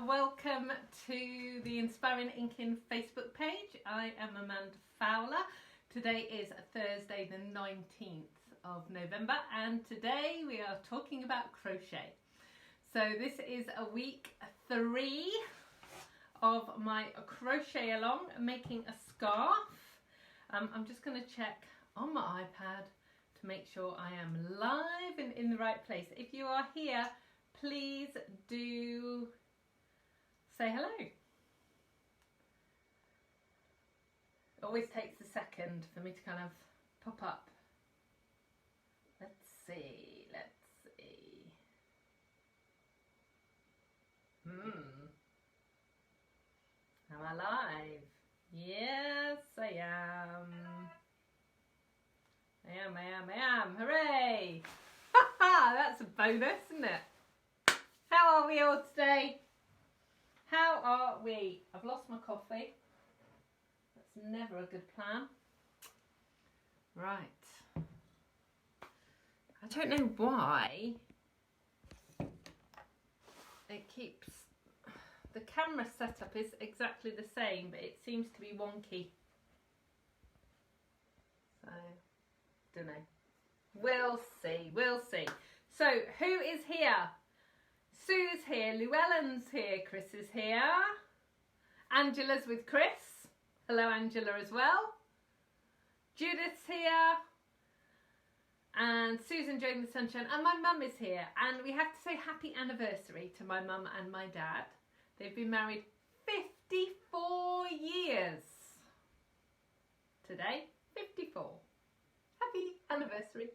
welcome to the Inspiring Inkin Facebook page. I am Amanda Fowler. Today is Thursday the 19th of November and today we are talking about crochet. So this is a week 3 of my crochet-along, making a scarf. I'm just going to check on my iPad to make sure I am live and in the right place. If you are here, please do say hello. It always takes a second for me to kind of pop up. Let's see. Am I live? Yes, I am. I am. Hooray! Haha, that's a bonus, isn't it? How are we all today? How are we? I've lost my coffee. That's never a good plan. Right. I don't know why it keeps... The camera setup is exactly the same, but it seems to be wonky. So, don't know. We'll see. So, who is here? Sue's here, Llewellyn's here, Chris is here. Angela's with Chris. Hello, Angela, as well. Judith's here. And Sue's enjoying the sunshine. And my mum is here. And we have to say happy anniversary to my mum and my dad. They've been married 54 years. Today, 54. Happy anniversary.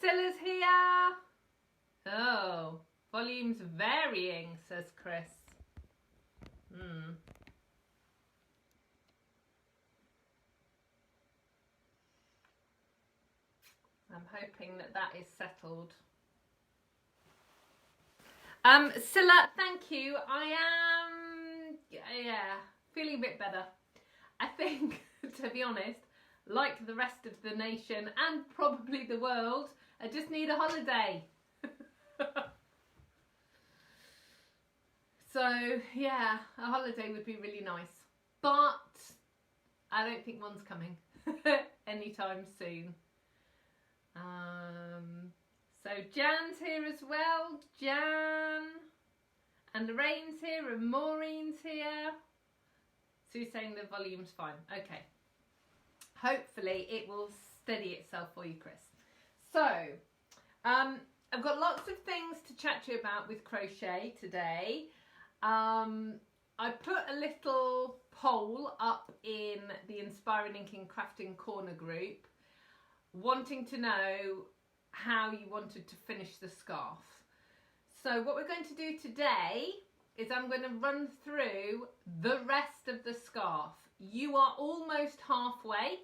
Scylla's here. Oh, volume's varying, says Chris. I'm hoping that is settled. Scylla, thank you. I am, feeling a bit better. I think, to be honest, like the rest of the nation and probably the world, I just need a holiday. So, yeah, a holiday would be really nice. But I don't think one's coming anytime soon. So Jan's here as well. Jan. And Lorraine's here and Maureen's here. Sue's saying the volume's fine. Okay. Hopefully it will steady itself for you, Chris. So, I've got lots of things to chat to you about with crochet today. I put a little poll up in the Inspiring Inkin Crafting Corner group wanting to know how you wanted to finish the scarf. So what we're going to do today is I'm going to run through the rest of the scarf. You are almost halfway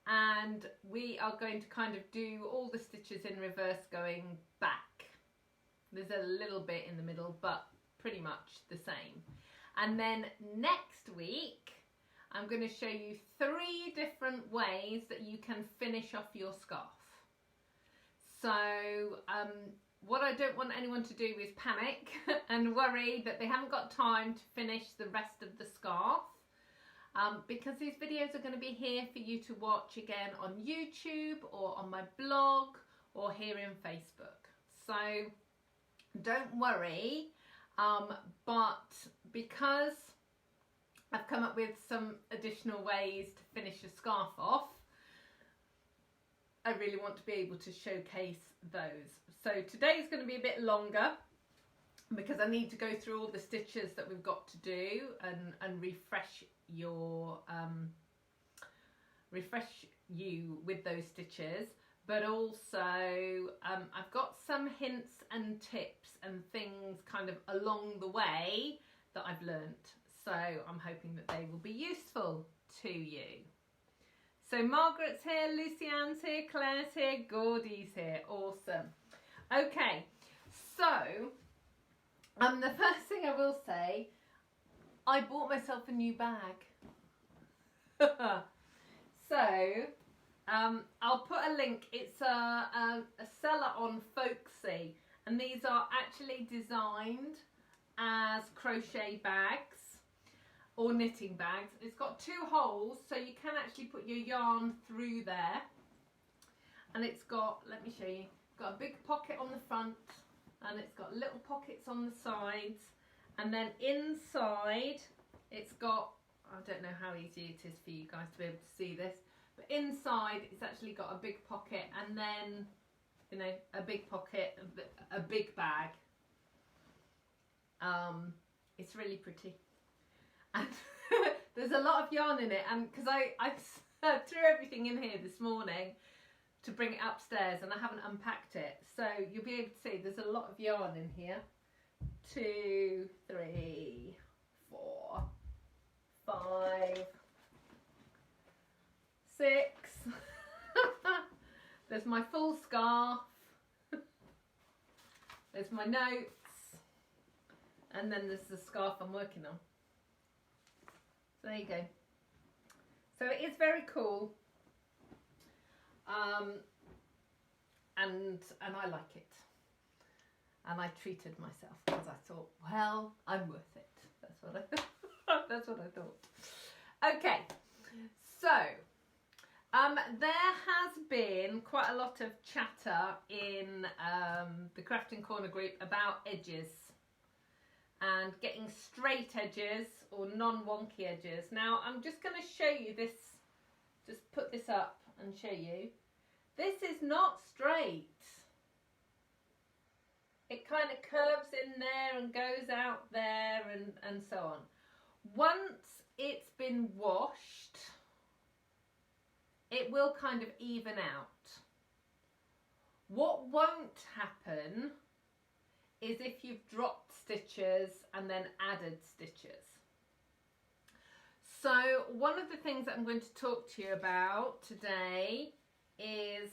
and we are going to kind of do all the stitches in reverse going back. There's a little bit in the middle, but pretty much the same. And then next week I'm going to show you 3 different ways that you can finish off your scarf. So what I don't want anyone to do is panic and worry that they haven't got time to finish the rest of the scarf, because these videos are going to be here for you to watch again on YouTube or on my blog or here in Facebook. So don't worry, but because I've come up with some additional ways to finish a scarf off, I really want to be able to showcase those. So today's going to be a bit longer because I need to go through all the stitches that we've got to do and refresh you with those stitches. But also I've got some hints and tips and things kind of along the way that I've learnt. So I'm hoping that they will be useful to you. So Margaret's here, Lucianne's here, Claire's here, Gordie's here. Awesome. Okay, so the first thing I will say, I bought myself a new bag. So I'll put a link. It's a seller on Folksy, and these are actually designed as crochet bags or knitting bags. It's got 2 holes, so you can actually put your yarn through there. And it's got, let me show you, got a big pocket on the front, and it's got little pockets on the sides, and then inside it's got, I don't know how easy it is for you guys to be able to see this, but inside it's actually got a big pocket, and then, you know, a big pocket, a big bag. It's really pretty, and there's a lot of yarn in it, and because I threw everything in here this morning to bring it upstairs, and I haven't unpacked it, so you'll be able to see there's a lot of yarn in here. 2, 3, 4, 5, 6. There's my full scarf. There's my notes. And then there's the scarf I'm working on. So there you go. So it is very cool. And I like it. And I treated myself because I thought, well, I'm worth it. That's what I thought. Okay. So there has been quite a lot of chatter in the Crafting Corner group about edges and getting straight edges or non-wonky edges. Now I'm just going to show you this, just put this up and show you. This is not straight. It kind of curves in there and goes out there and so on. Once it's been washed, it will kind of even out. What won't happen is if you've dropped stitches and then added stitches. So one of the things that I'm going to talk to you about today is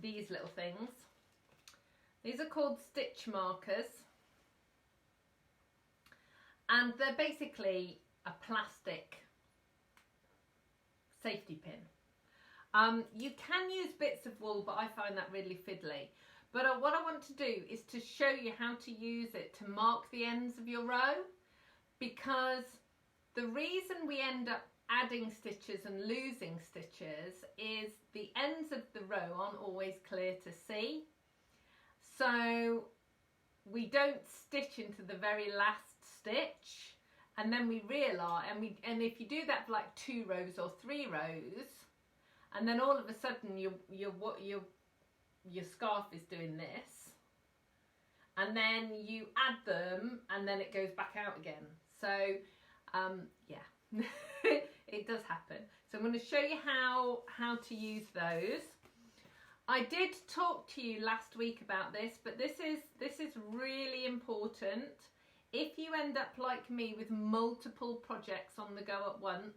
these little things. These are called stitch markers, and they're basically a plastic safety pin. You can use bits of wool, but I find that really fiddly. But what I want to do is to show you how to use it to mark the ends of your row, because the reason we end up adding stitches and losing stitches is the ends of the row aren't always clear to see. So we don't stitch into the very last stitch, and then we realise, and if you do that for like 2 rows or 3 rows, and then all of a sudden your scarf is doing this, and then you add them and then it goes back out again. So yeah, it does happen. So I'm going to show you how to use those. I did talk to you last week about this, but this is really important. If you end up like me with multiple projects on the go at once,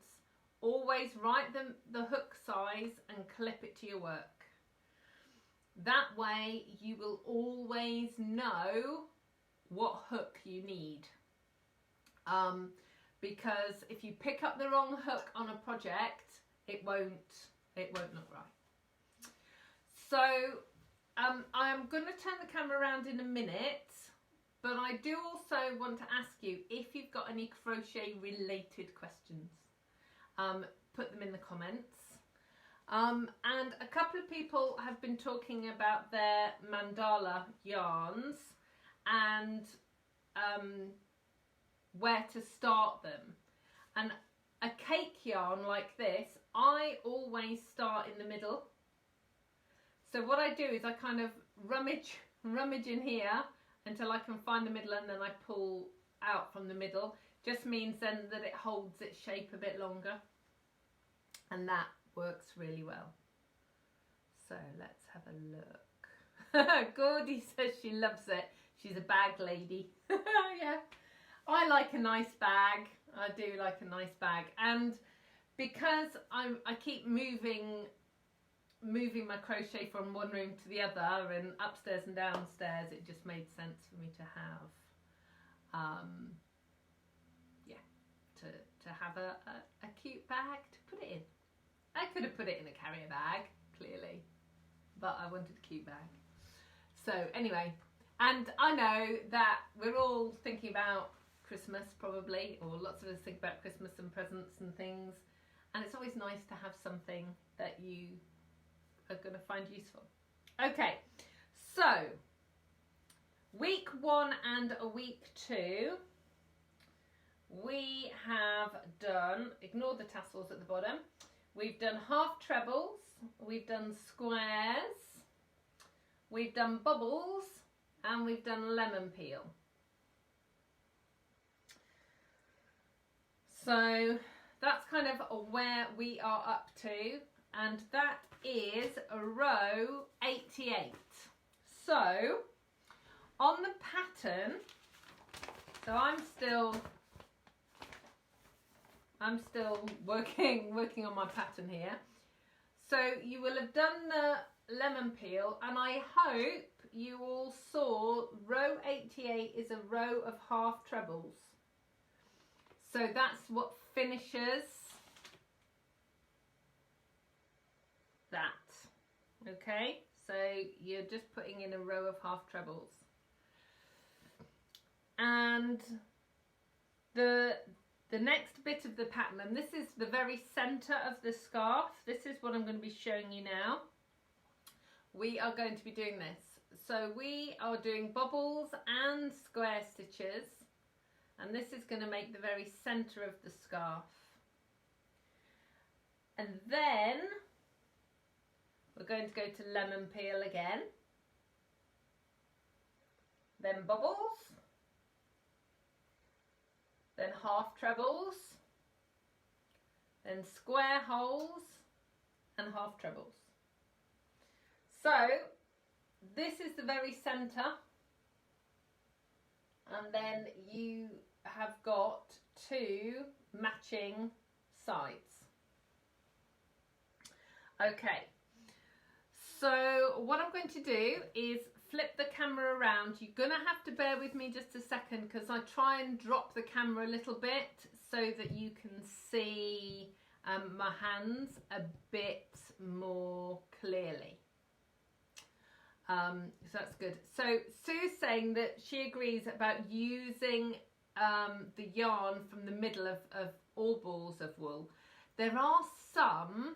always write the hook size and clip it to your work. That way you will always know what hook you need. Because if you pick up the wrong hook on a project, it won't look right. So I'm going to turn the camera around in a minute, but I do also want to ask you if you've got any crochet related questions. Put them in the comments. And a couple of people have been talking about their mandala yarns and where to start them. And a cake yarn like this, I always start in the middle. So what I do is I kind of rummage in here until I can find the middle, and then I pull out from the middle. Just means then that it holds its shape a bit longer, and that works really well. So let's have a look. Gordy says she loves it. She's a bag lady. Yeah, I like a nice bag. I do like a nice bag, and because I keep moving my crochet from one room to the other and upstairs and downstairs, it just made sense for me to have to have a cute bag to put it in. I could have put it in a carrier bag, clearly, but I wanted a cute bag. So anyway, And I know that we're all thinking about Christmas probably, or lots of us think about Christmas and presents and things, and it's always nice to have something that you are going to find useful. Okay, so week 1 and week 2 we have done, ignore the tassels at the bottom, we've done half trebles, we've done squares, we've done bubbles, and we've done lemon peel. So that's kind of where we are up to, and that is row 88. So on the pattern, so I'm still working on my pattern here. So you will have done the lemon peel, and I hope you all saw row 88 is a row of half trebles. So that's what finishes that. Okay, so you're just putting in a row of half trebles. And the next bit of the pattern, and this is the very center of the scarf, this is what I'm going to be showing you now. We are going to be doing this. So we are doing bubbles and square stitches, and this is going to make the very center of the scarf. And then we're going to go to lemon peel again, then bubbles, then half trebles, then square holes and half trebles. So this is the very center, and then you have got 2 matching sides. Okay, so what I'm going to do is flip the camera around. You're going to have to bear with me just a second, because I try and drop the camera a little bit so that you can see my hands a bit more clearly. So that's good. So Sue's saying that she agrees about using the yarn from the middle of all balls of wool. There are some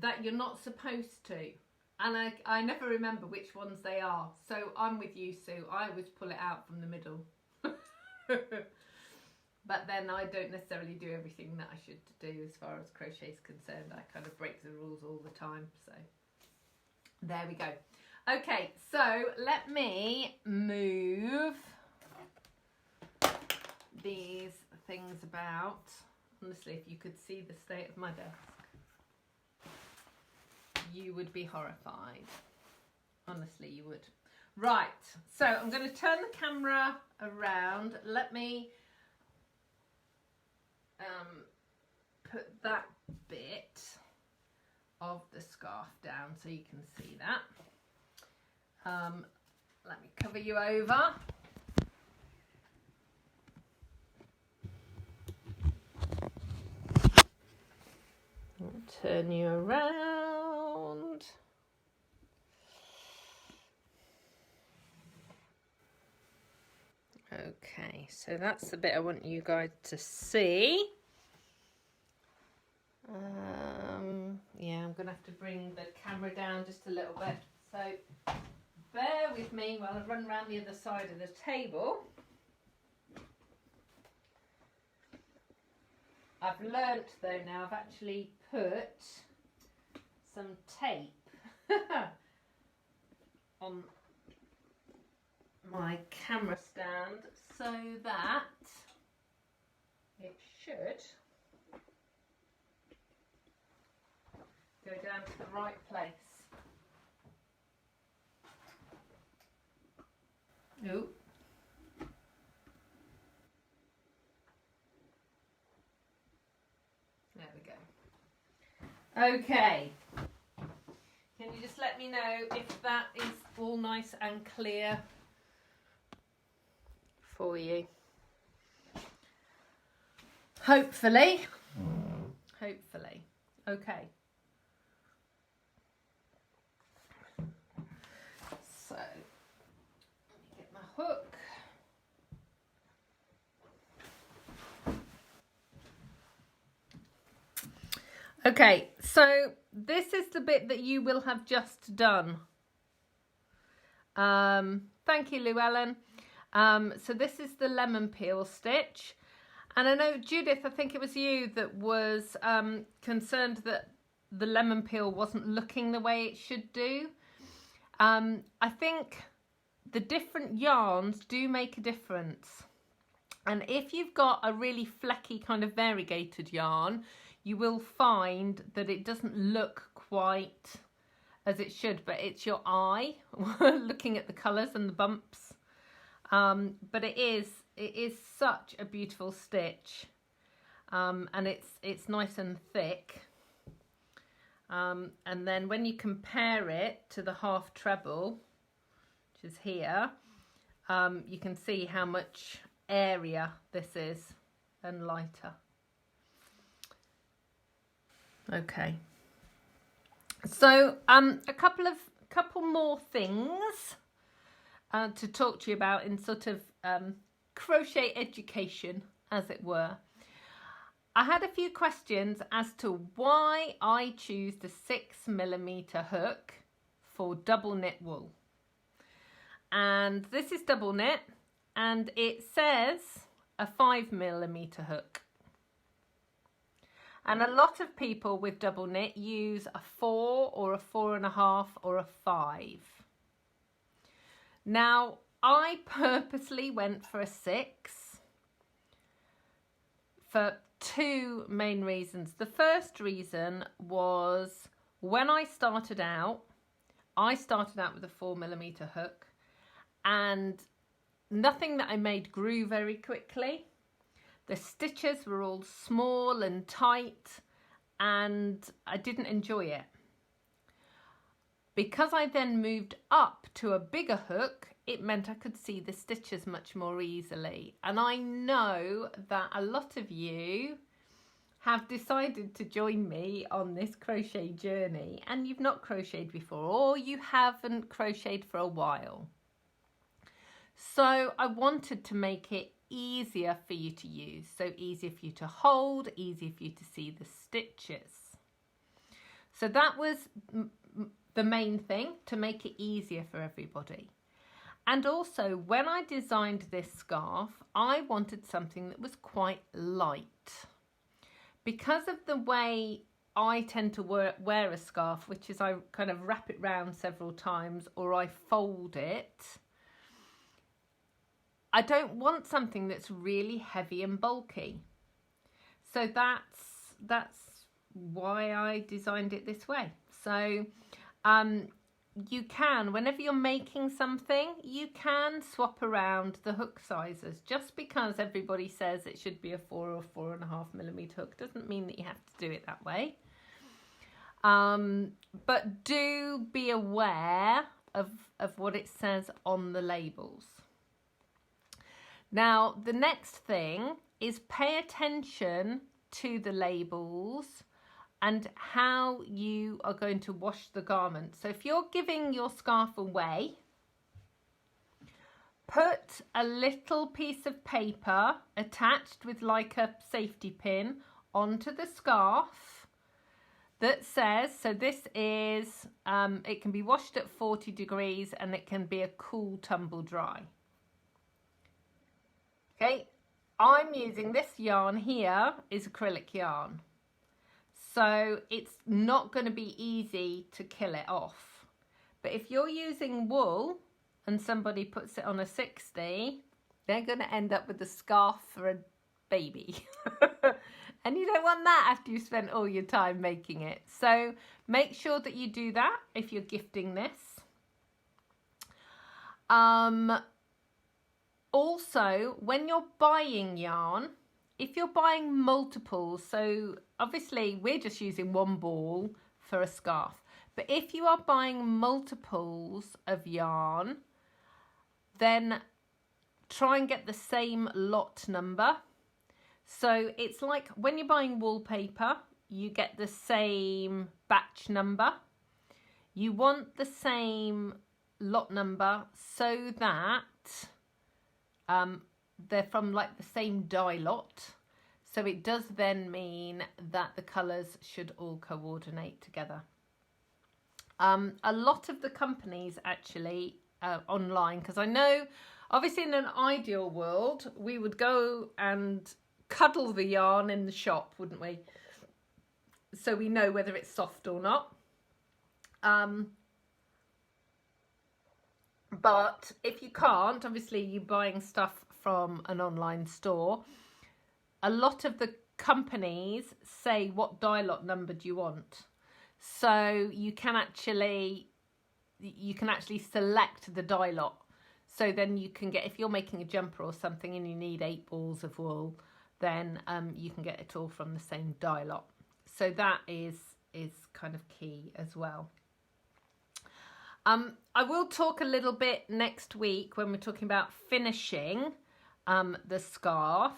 that you're not supposed to, and I never remember which ones they are. So I'm with you, Sue. I always pull it out from the middle. But then I don't necessarily do everything that I should do as far as crochet is concerned. I kind of break the rules all the time. So there we go. Okay, so let me move these things about. Honestly, if you could see the state of my desk, you would be horrified. Honestly, you would. Right, so I'm going to turn the camera around. Let me put that bit of the scarf down so you can see that. Let me cover you over. I'll turn you around. Okay, so that's the bit I want you guys to see. Yeah, I'm going to have to bring the camera down just a little bit. So bear with me while I run around the other side of the table. I've learnt though now, I've actually put some tape on my camera stand so that it should go down to the right place. Ooh. There we go. Okay. Can you just let me know if that is all nice and clear for you? Hopefully. Hopefully. Okay. So Okay, so this is the bit that you will have just done. Thank you, Llewellyn. So this is the lemon peel stitch. And I know, Judith, I think it was you that was concerned that the lemon peel wasn't looking the way it should do. I think the different yarns do make a difference. And if you've got a really flecky kind of variegated yarn, you will find that it doesn't look quite as it should, but it's your eye looking at the colours and the bumps. But it is such a beautiful stitch, and it's nice and thick. And then when you compare it to the half treble, which is here, you can see how much area this is and lighter. Okay, so a couple more things to talk to you about in sort of crochet education, as it were. I had a few questions as to why I choose the 6mm hook for double knit wool. And this is double knit, and it says a 5mm hook. And a lot of people with double knit use a 4 or a 4.5 or a 5. Now, I purposely went for a 6 for two main reasons. The first reason was when I started out with a 4mm hook, and nothing that I made grew very quickly. The stitches were all small and tight, and I didn't enjoy it. Because I then moved up to a bigger hook, it meant I could see the stitches much more easily. And I know that a lot of you have decided to join me on this crochet journey, and you've not crocheted before, or you haven't crocheted for a while. So I wanted to make it easier for you to use, so easier for you to hold, easier for you to see the stitches. So that was the main thing, to make it easier for everybody. And also, when I designed this scarf, I wanted something that was quite light. Because of the way I tend to wear a scarf, which is I kind of wrap it round several times or I fold it, I don't want something that's really heavy and bulky. So that's why I designed it this way. So you can, whenever you're making something, you can swap around the hook sizes. Just because everybody says it should be a 4 or 4.5mm hook doesn't mean that you have to do it that way. But do be aware of what it says on the labels. Now, the next thing is pay attention to the labels and how you are going to wash the garment. So if you're giving your scarf away, put a little piece of paper attached with like a safety pin onto the scarf that says, so this is, it can be washed at 40 degrees and it can be a cool tumble dry. Okay, I'm using this yarn here is acrylic yarn. So it's not going to be easy to kill it off. But if you're using wool and somebody puts it on a 60, they're going to end up with a scarf for a baby. And you don't want that after you've spent all your time making it. So make sure that you do that if you're gifting this. Also, when you're buying yarn, if you're buying multiples, so obviously we're just using one ball for a scarf, but if you are buying multiples of yarn, then try and get the same lot number. So it's like when you're buying wallpaper, you get the same batch number. You want the same lot number so that they're from like the same dye lot. So it does then mean that the colours should all coordinate together. A lot of the companies actually online, because I know obviously in an ideal world we would go and cuddle the yarn in the shop, wouldn't we? So we know whether it's soft or not. But if you can't, obviously you're buying stuff from an online store. A lot of the companies say what dye lot number do you want. So you can actually select the dye lot. So then you can get, if you're making a jumper or something and you need 8 balls of wool, then you can get it all from the same dye lot. So that is kind of key as well. I will talk a little bit next week when we're talking about finishing the scarf,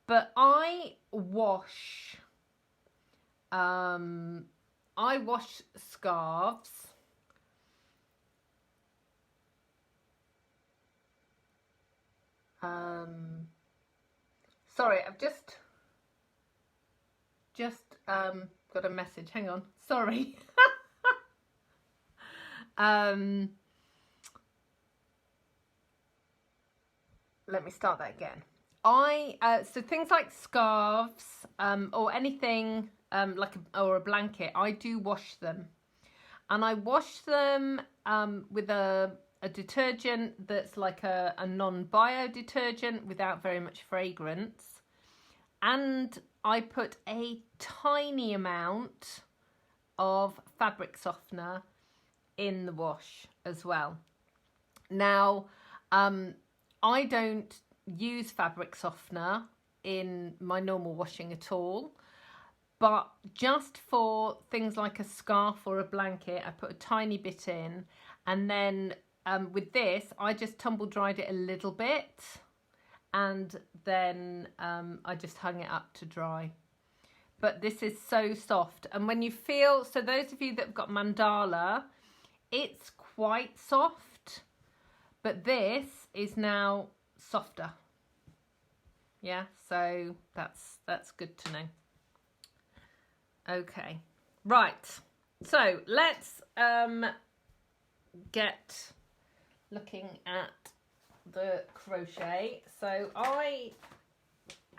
but I wash scarves sorry, I've just got a message, hang on, sorry. Let me start that again. So things like scarves or anything or a blanket, I do wash them, and I wash them with a detergent that's like a non-bio detergent without very much fragrance, and I put a tiny amount of fabric softener in the wash as well. Now I don't use fabric softener in my normal washing at all, but just for things like a scarf or a blanket I put a tiny bit in, and then with this I just tumble dried it a little bit, and then I just hung it up to dry. But this is so soft, and when you feel, so those of you that have got mandala, it's quite soft, but this is now softer. Yeah, so that's good to know. Okay, right, so let's get looking at the crochet. So I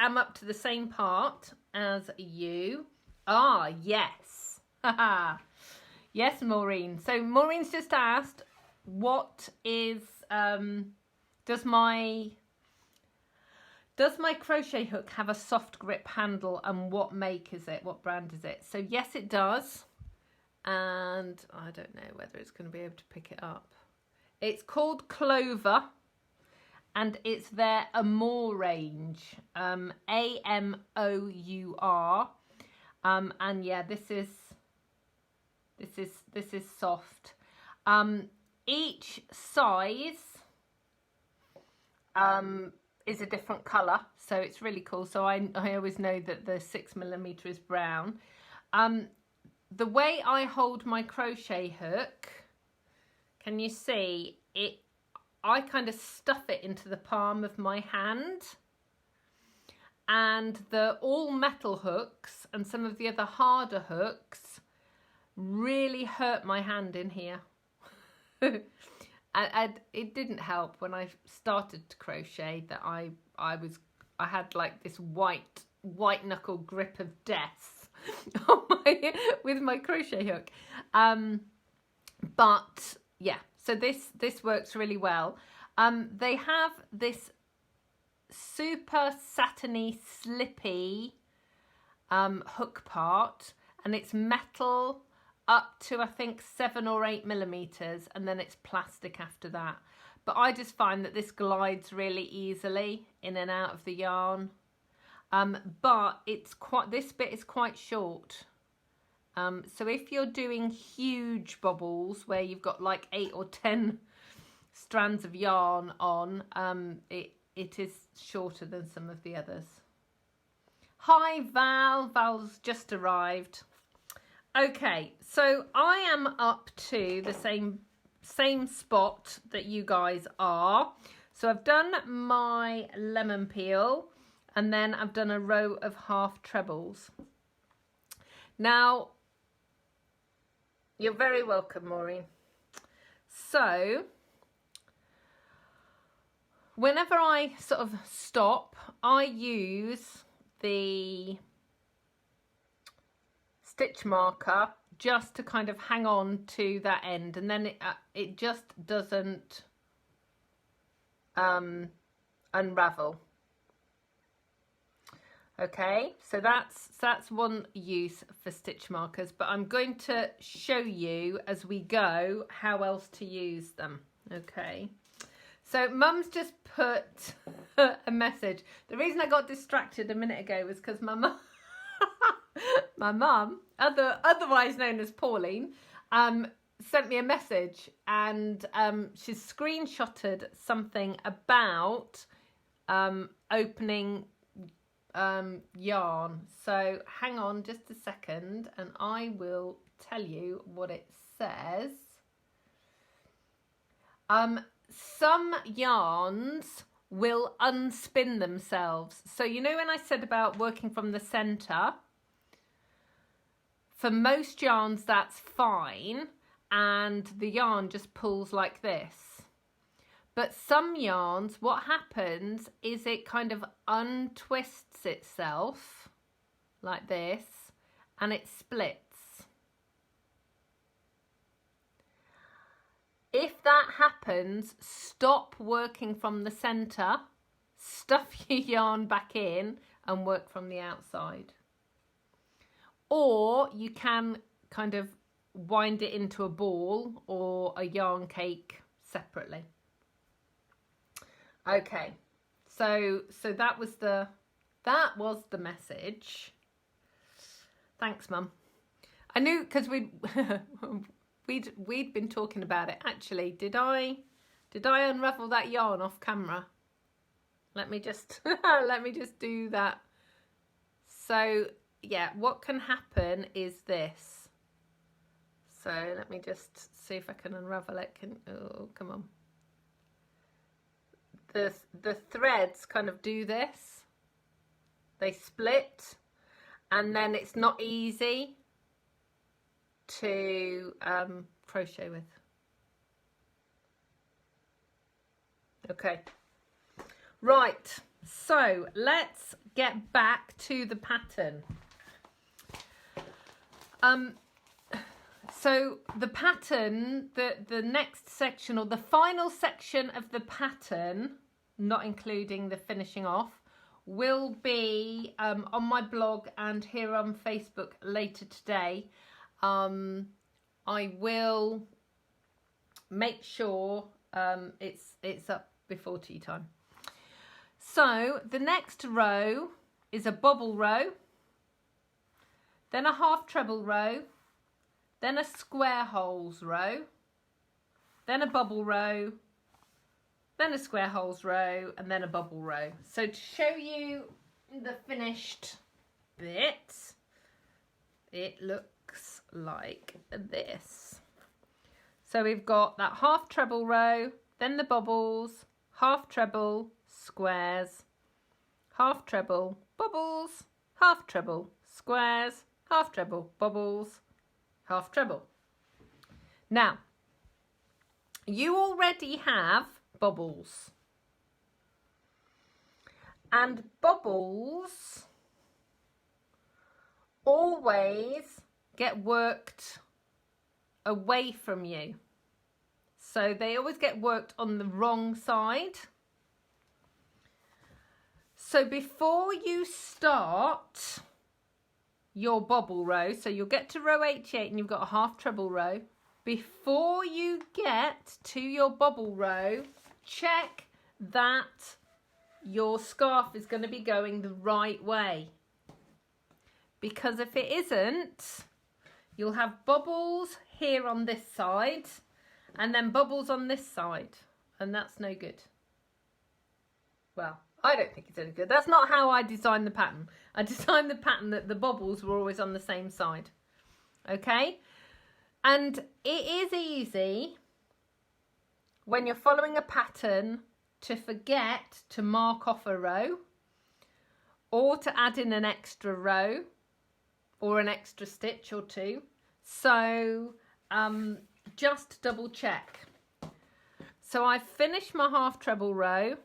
am up to the same part as you. Ah, yes. Yes, Maureen. So Maureen's just asked, what is does my crochet hook have a soft grip handle, and what make is it? What brand is it? So yes, it does. And I don't know whether it's going to be able to pick it up. It's called Clover, and it's their Amour range, AMOUR, and yeah, this is soft. Each size is a different colour, so it's really cool. So I always know that the 6mm is brown. The way I hold my crochet hook, can you see it? I kind of stuff it into the palm of my hand, and the all metal hooks and some of the other harder hooks really hurt my hand in here. And it didn't help when I started to crochet that I had like this white knuckle grip of death with my crochet hook. But yeah, so this works really well. They have this super satiny, slippy hook part, and it's metal up to I think 7 or 8mm, and then it's plastic after that. But I just find that this glides really easily in and out of the yarn. But this bit is quite short. So if you're doing huge bobbles where you've got like 8 or 10 strands of yarn on, it is shorter than some of the others. Hi Val, Val's just arrived. Okay, so I am up to the same spot that you guys are. So I've done my lemon peel. and then I've done a row of half trebles. Now, you're very welcome, Maureen. So, whenever I sort of stop, I use the stitch marker just to kind of hang on to that end, and then it just doesn't unravel. Okay, so that's one use for stitch markers, but I'm going to show you as we go how else to use them. Okay, so Mum's just put a message. The reason I got distracted a minute ago was because my mum my mum, otherwise known as Pauline, sent me a message, and she's screenshotted something about opening yarn. So hang on just a second and I will tell you what it says. Some yarns will unspin themselves. So you know when I said about working from the center, for most yarns that's fine and the yarn just pulls like this. But some yarns, what happens is it kind of untwists itself like this and it splits. If that happens, stop working from the center, stuff your yarn back in and work from the outside. Or you can kind of wind it into a ball or a yarn cake separately. Okay, so that was the message. Thanks, Mum. I knew because we'd been talking about it. Actually, did I unravel that yarn off camera? Let me just do that. So yeah, what can happen is this. So let me just see if I can unravel it. Oh, come on. The threads kind of do this. They split, and then it's not easy to crochet with. Okay. Right. So let's get back to the pattern. So the pattern, the next section or the final section of the pattern, not including the finishing off, will be on my blog and here on Facebook later today. I will make sure it's up before tea time. So the next row is a bobble row, then a half treble row, then a square holes row, then a bubble row, then a square holes row, and then a bubble row. So to show you the finished bit, it looks like this. So we've got that half treble row, then the bubbles, half treble, squares, half treble, bubbles, half treble, squares, half treble, bubbles, half treble. Now, you already have bubbles, and bubbles always get worked away from you. So they always get worked on the wrong side. So before you start your bobble row, so you'll get to row 88 and you've got a half treble row. Before you get to your bobble row, check that your scarf is going to be going the right way. Because if it isn't, you'll have bubbles here on this side and then bubbles on this side, and that's no good. Well, I don't think it's any good. That's not how I designed the pattern. I designed the pattern that the bubbles were always on the same side. Okay? And it is easy when you're following a pattern to forget to mark off a row, or to add in an extra row or an extra stitch or two. So just double check. So I've finished my half treble row.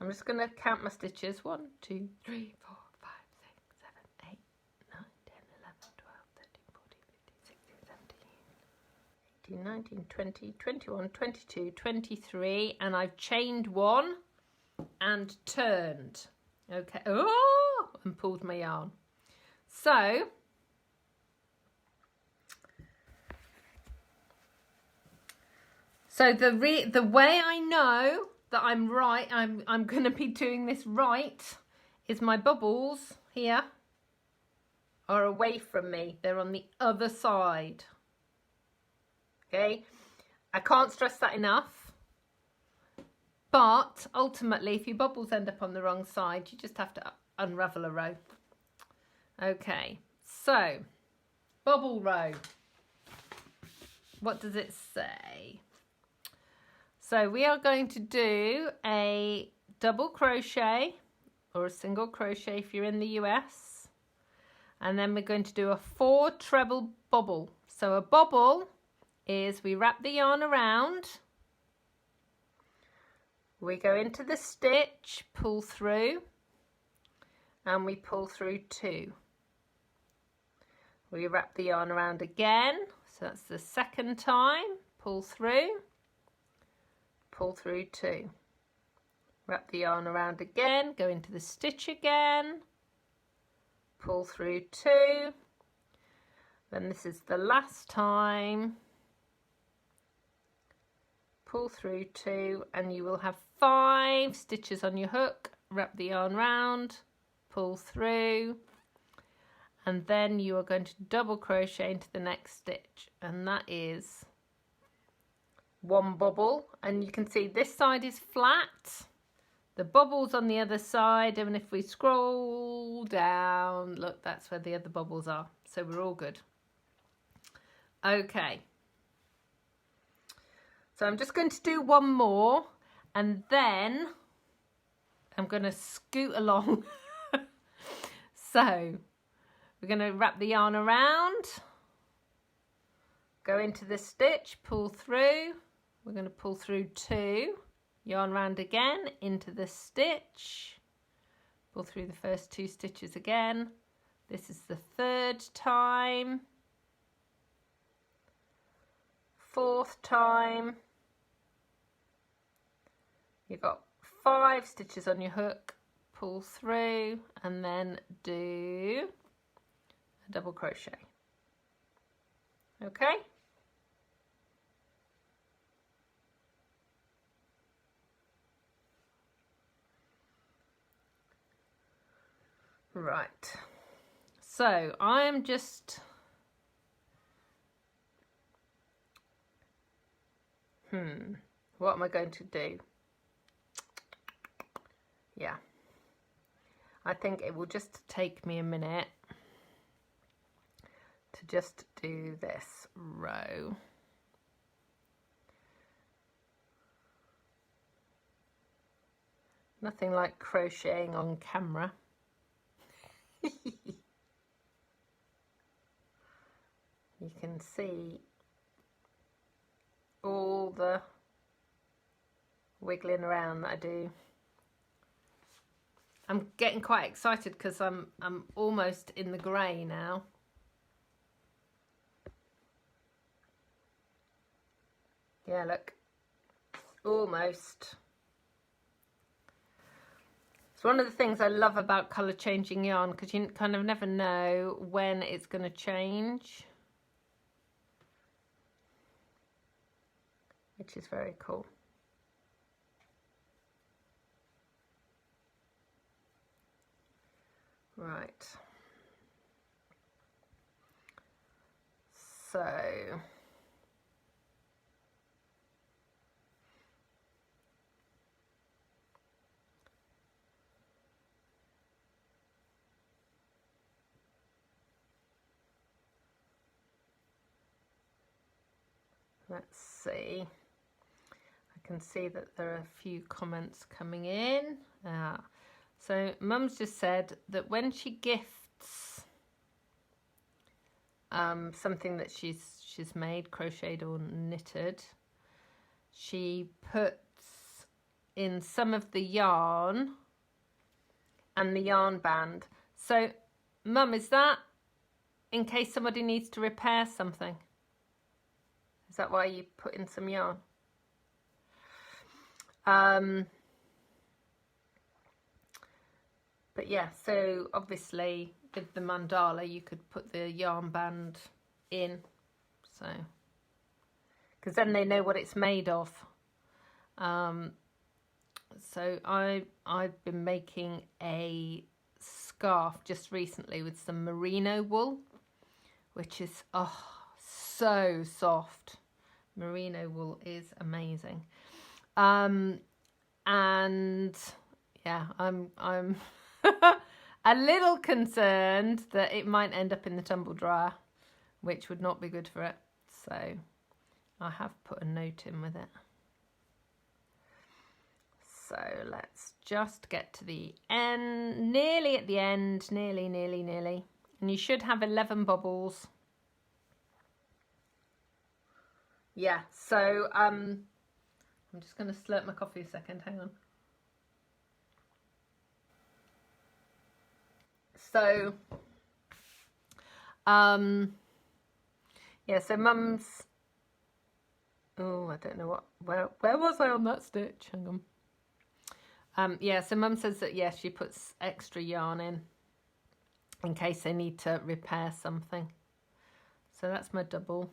I'm just going to count my stitches. 1, 2, 3, 4, 5, 6, 7, 8, 9, 10, 11, 12, 13, 14, 15, 16, 17, 18, 19, 20, 21, 22, 23, and I've chained one and turned. Okay. Oh, and pulled my yarn. So the way I know that I'm right, I'm going to be doing this right, is my bubbles here are away from me. They're on the other side. Okay, I can't stress that enough. But ultimately, if your bubbles end up on the wrong side, you just have to unravel a row. Okay, so bubble row. What does it say? So we are going to do a double crochet or a single crochet if you're in the US. And then we're going to do a 4 treble bubble. So a bubble is we wrap the yarn around, we go into the stitch, pull through, and we pull through 2. We wrap the yarn around again, so that's the second time, pull through 2. Wrap the yarn around again, go into the stitch again, pull through 2. Then this is the last time, pull through 2, and you will have 5 stitches on your hook. Wrap the yarn round, pull through, and then you are going to double crochet into the next stitch, and that is 1 bubble. And you can see this side is flat, the bubbles on the other side, and if we scroll down, look, that's where the other bubbles are, so we're all good. Okay, so I'm just going to do one more, and then I'm going to scoot along. So we're going to wrap the yarn around, go into the stitch, pull through, we're going to pull through 2, yarn round again, into the stitch, pull through the first 2 stitches again. This is the 3rd time, 4th time. You've got 5 stitches on your hook, pull through, and then do a double crochet. Okay? Right. So I'm just what am I going to do? Yeah, I think it will just take me a minute to just do this row. Nothing like crocheting on camera. You can see all the wiggling around that I do. I'm getting quite excited because I'm almost in the grey now. Yeah, look, almost. It's one of the things I love about colour changing yarn, because you kind of never know when it's going to change, which is very cool. Right, so let's see. I can see that there are a few comments coming in. So Mum's just said that when she gifts something that she's made, crocheted or knitted, she puts in some of the yarn and the yarn band. So Mum, is that in case somebody needs to repair something? Is that why you put in some yarn? But yeah, so obviously with the mandala you could put the yarn band in, so because then they know what it's made of. So I've been making a scarf just recently with some merino wool, which is so soft. Merino wool is amazing. And yeah, I'm a little concerned that it might end up in the tumble dryer, which would not be good for it. So I have put a note in with it. So let's just get to the end, nearly at the end, nearly. And you should have 11 bubbles. Yeah, so I'm just going to slurp my coffee a second, hang on. So, yeah, so Mum's, oh, I don't know what, where was I on that stitch? Hang on. Yeah, so Mum says that, yeah, she puts extra yarn in case they need to repair something. So that's my double.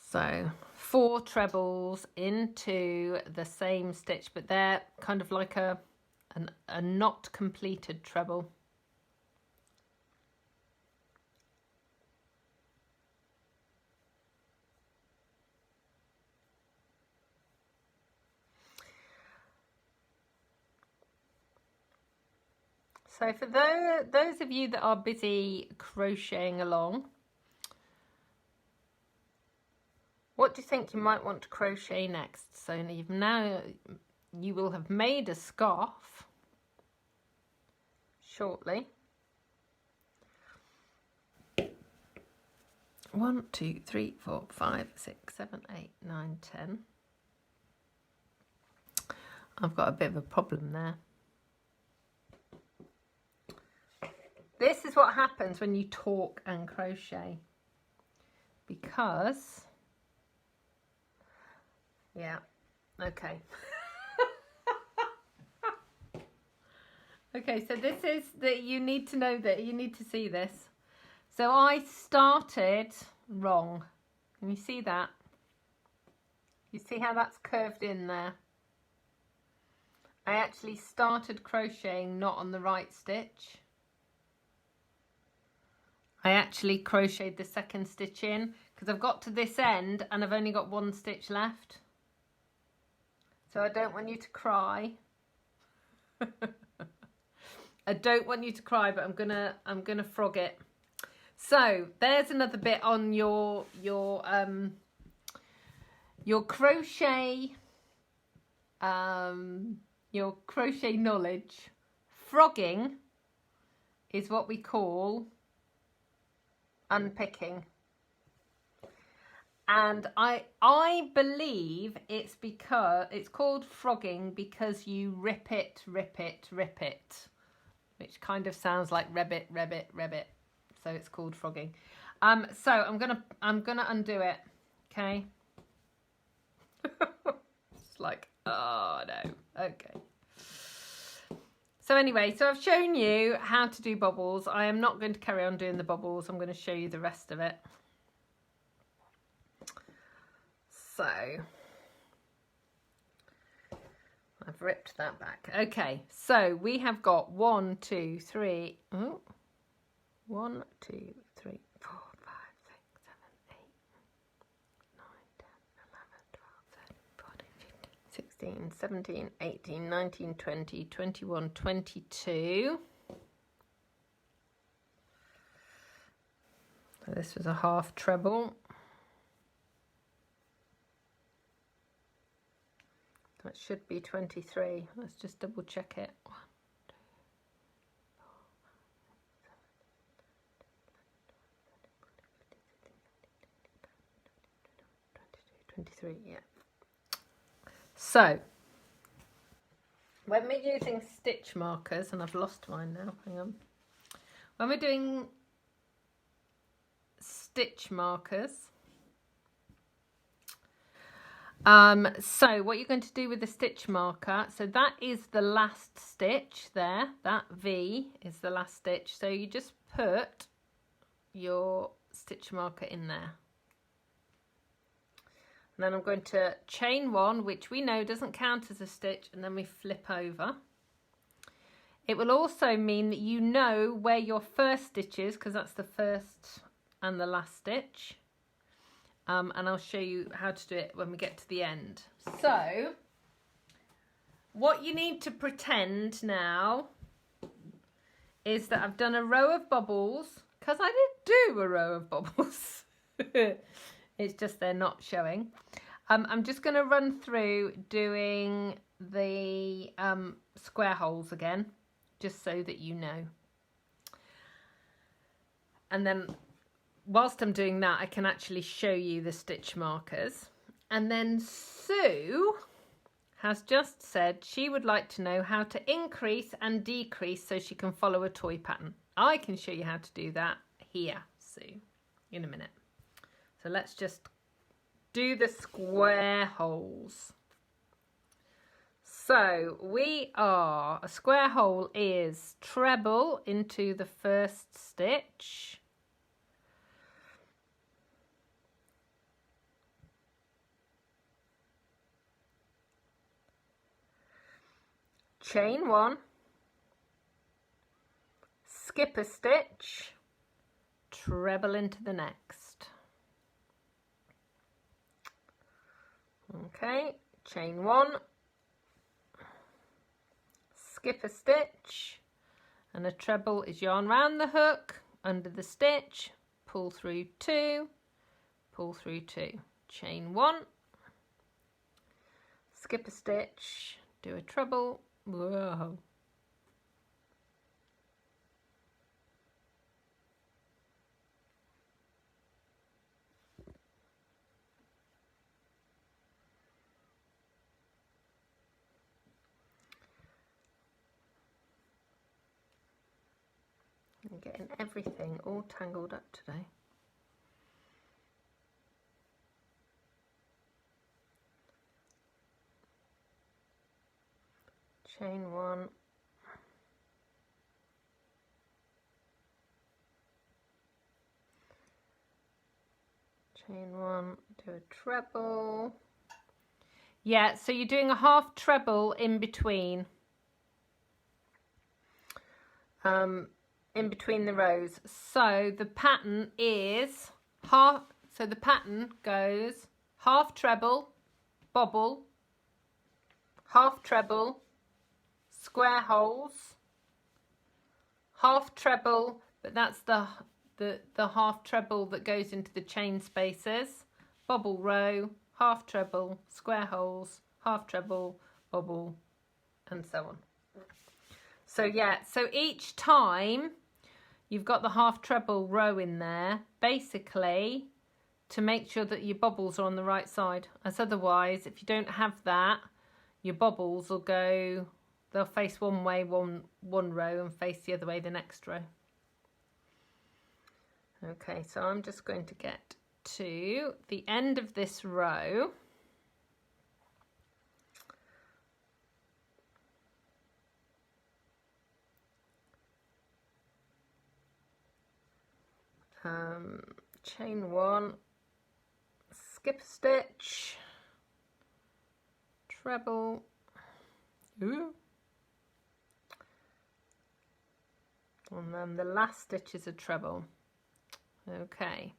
So 4 trebles into the same stitch, but they're kind of like a not completed treble. So for those of you that are busy crocheting along, what do you think you might want to crochet next? So you will have made a scarf shortly. 1, 2, 3, 4, 5, 6, 7, 8, 9, 10. I've got a bit of a problem there. This is what happens when you talk and crochet, because, yeah, okay. Okay, so this is that you need to know that you need to see this. So I started wrong. Can you see that? You see how that's curved in there? I actually started crocheting not on the right stitch. I actually crocheted the second stitch in because I've got to this end and I've only got 1 stitch left. So I don't want you to cry. I don't want you to cry, but I'm gonna frog it. So there's another bit on your crochet knowledge. Frogging is what we call unpicking, and I believe it's because it's called frogging because you rip it, which kind of sounds like rabbit. So it's called frogging. So I'm gonna undo it. Okay. It's like, oh no. Okay. So anyway, so I've shown you how to do bubbles. I am not going to carry on doing the bubbles. I'm going to show you the rest of it. So I've ripped that back. Okay, so we have got 1, 2, 3. Oh, 1, 2, 3, 4, 5, 6, 7, 8, 9, 10, 11, 12, 13, 14, 15, 16, 17, 18, 19, 20, 21, 22. So this was a half treble. That should be 23. Let's just double check it. 1, 2, 4, 5, 6, 7, 8, 9, 10, 11, 12, 13, 14, 15, 16, 17, 18, 19, 20, 21, 22, 23, yeah. So, when we're using stitch markers, and I've lost mine now, hang on. When we're doing stitch markers, so what you're going to do with the stitch marker, so that is the last stitch there, that V is the last stitch, so you just put your stitch marker in there. And then I'm going to chain 1, which we know doesn't count as a stitch, and then we flip over. It will also mean that you know where your first stitch is, because that's the first and the last stitch. And I'll show you how to do it when we get to the end. So, what you need to pretend now is that I've done a row of bubbles, because I did do a row of bubbles. It's just they're not showing. I'm just going to run through doing the square holes again, just so that you know. And then whilst I'm doing that, I can actually show you the stitch markers. And then Sue has just said she would like to know how to increase and decrease so she can follow a toy pattern. I can show you how to do that here, Sue, in a minute. So let's just do the square holes. So a square hole is treble into the first stitch, chain 1, skip a stitch, treble into the next. Okay, chain 1, skip a stitch, and a treble is yarn round the hook, under the stitch, pull through 2, pull through 2, chain 1, skip a stitch, do a treble, whoa. I'm getting everything all tangled up today. Chain 1, chain 1, do a treble. Yeah, so you're doing a half treble in between. In between the rows. So the pattern is half, so the pattern goes half treble, bobble, half treble, square holes, half treble, but that's the half treble that goes into the chain spaces, bobble row, half treble, square holes, half treble, bobble, and so on. So yeah, so each time you've got the half treble row in there, basically to make sure that your bobbles are on the right side. As otherwise, if you don't have that, your bobbles will go, they'll face one way one row and face the other way the next row. Okay, so I'm just going to get to the end of this row. Chain 1, skip a stitch, treble, ooh, and then the last stitch is a treble. Okay,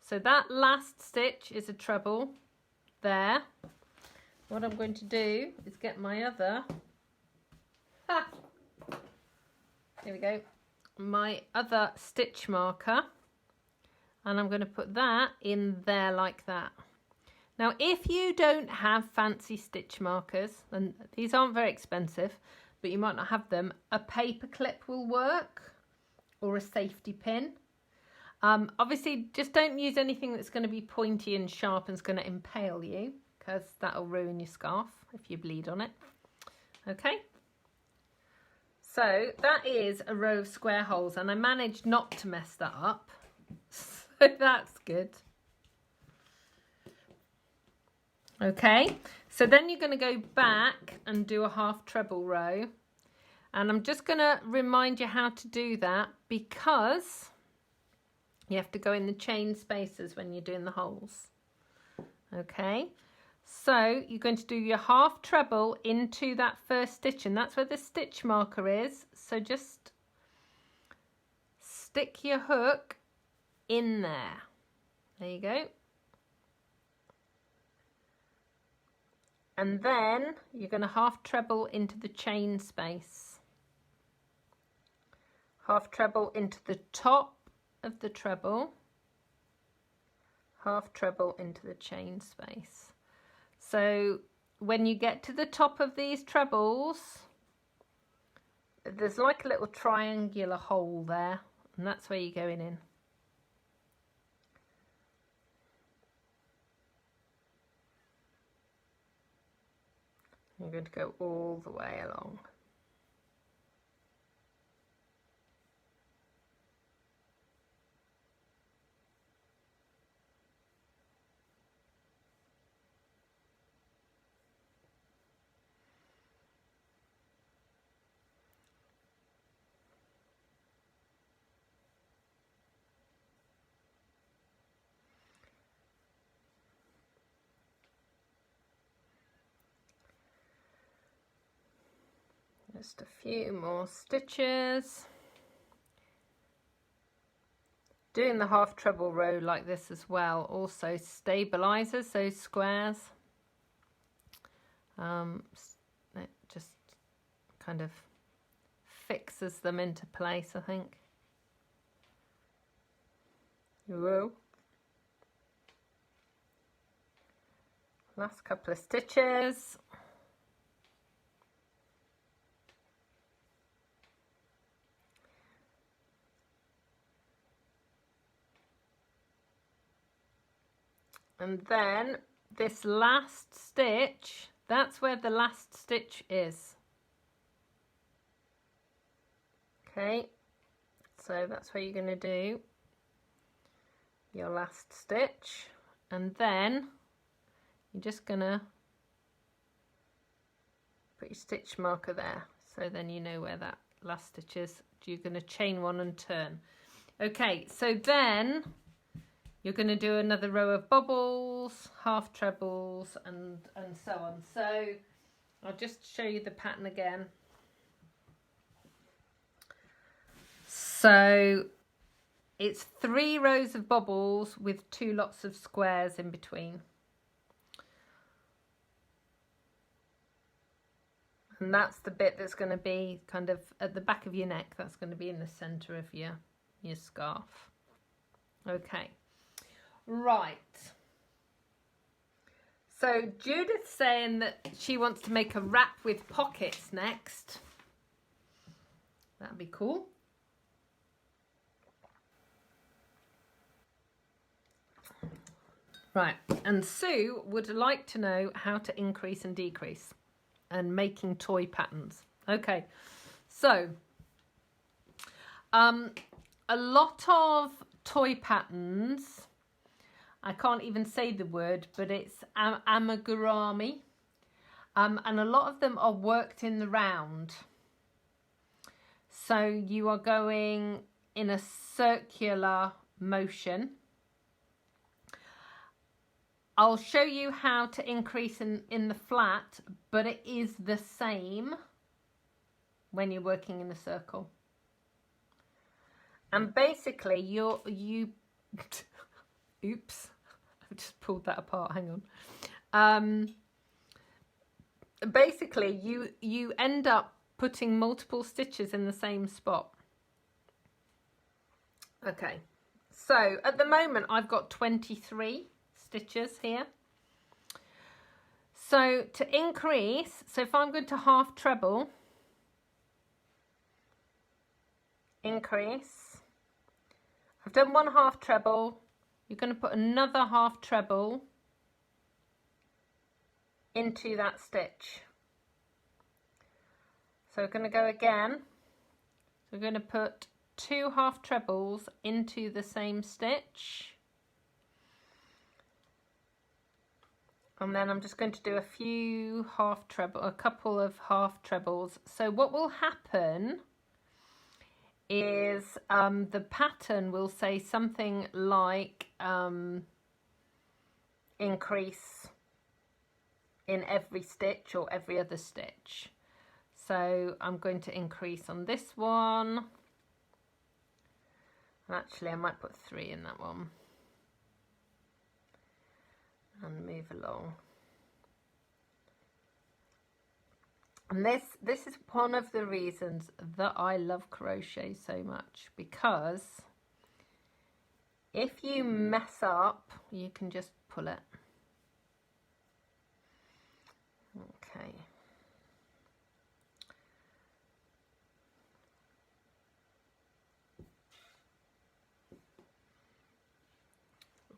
so that last stitch is a treble there. What I'm going to do is get my other, here we go, my other stitch marker, and I'm going to put that in there like that. Now, if you don't have fancy stitch markers, and these aren't very expensive, but you might not have them, a paper clip will work, or a safety pin. Obviously, just don't use anything that's going to be pointy and sharp and is going to impale you, because that'll ruin your scarf if you bleed on it. Okay, so that is a row of square holes, and I managed not to mess that up, so that's good. Okay, so then you're going to go back and do a half treble row, and I'm just going to remind you how to do that, because you have to go in the chain spaces when you're doing the holes. Okay, so you're going to do your half treble into that first stitch, and that's where the stitch marker is. So just stick your hook in there. There you go. And then you're going to half treble into the chain space. Half treble into the top of the treble. Half treble into the chain space. So when you get to the top of these trebles, there's like a little triangular hole there, and that's where you're going in. You're going to go all the way along. Just a few more stitches. Doing the half treble row like this as well also stabilizes those squares. It just kind of fixes them into place, I think. Whoa. Last couple of stitches. And then this last stitch, that's where the last stitch is. Okay, so that's where you're going to do your last stitch, and then you're just going to put your stitch marker there, so then you know where that last stitch is. You're going to chain one and turn. Okay, so then you're going to do another row of bobbles, half trebles, and so on. So I'll just show you the pattern again. So it's 3 rows of bobbles with 2 lots of squares in between. And that's the bit that's going to be kind of at the back of your neck. That's going to be in the centre of your scarf. Okay. Right, so Judith's saying that she wants to make a wrap with pockets next. That'd be cool. Right, and Sue would like to know how to increase and decrease and making toy patterns. Okay, so a lot of toy patterns, I can't even say the word, but it's amigurumi, and a lot of them are worked in the round. So you are going in a circular motion. I'll show you how to increase in the flat, but it is the same when you're working in a circle. And basically you oops, I've just pulled that apart, hang on. Basically you end up putting multiple stitches in the same spot. Okay, so at the moment I've got 23 stitches here. So to increase, so if I'm going to half treble, increase, I've done one half treble, you're going to put another half treble into that stitch. So we're going to go again. So we're going to put 2 half trebles into the same stitch. And then I'm just going to do a couple of half trebles. So what will happen is the pattern will say something like increase in every stitch or every other stitch. So I'm going to increase on this one. Actually, I might put 3 in that one. And move along. And this is one of the reasons that I love crochet so much, because if you mess up, you can just pull it. Okay.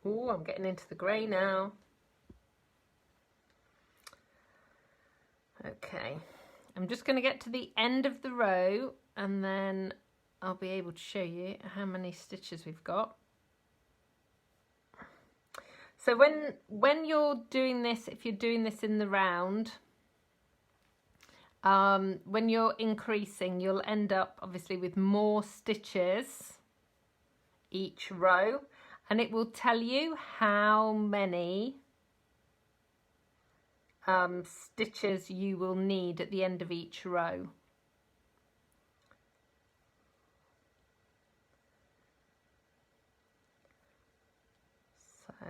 Oh, I'm getting into the grey now. Okay, I'm just going to get to the end of the row and then I'll be able to show you how many stitches we've got. So when you're doing this, if you're doing this in the round, when you're increasing, you'll end up obviously with more stitches each row, and it will tell you how many stitches you will need at the end of each row. So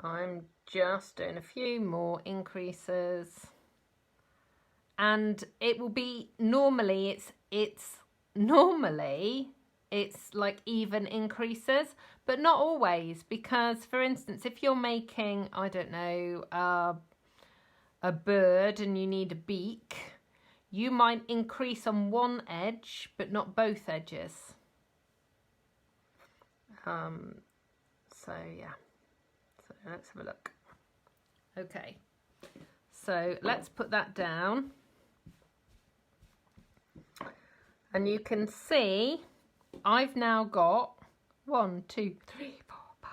I'm just doing a few more increases, and it will be normally it's like even increases, but not always, because for instance, if you're making, I don't know, a bird and you need a beak, you might increase on one edge but not both edges. So yeah, so let's have a look. Okay, so let's put that down, and you can see I've now got 1, 2, 3, 4, 5,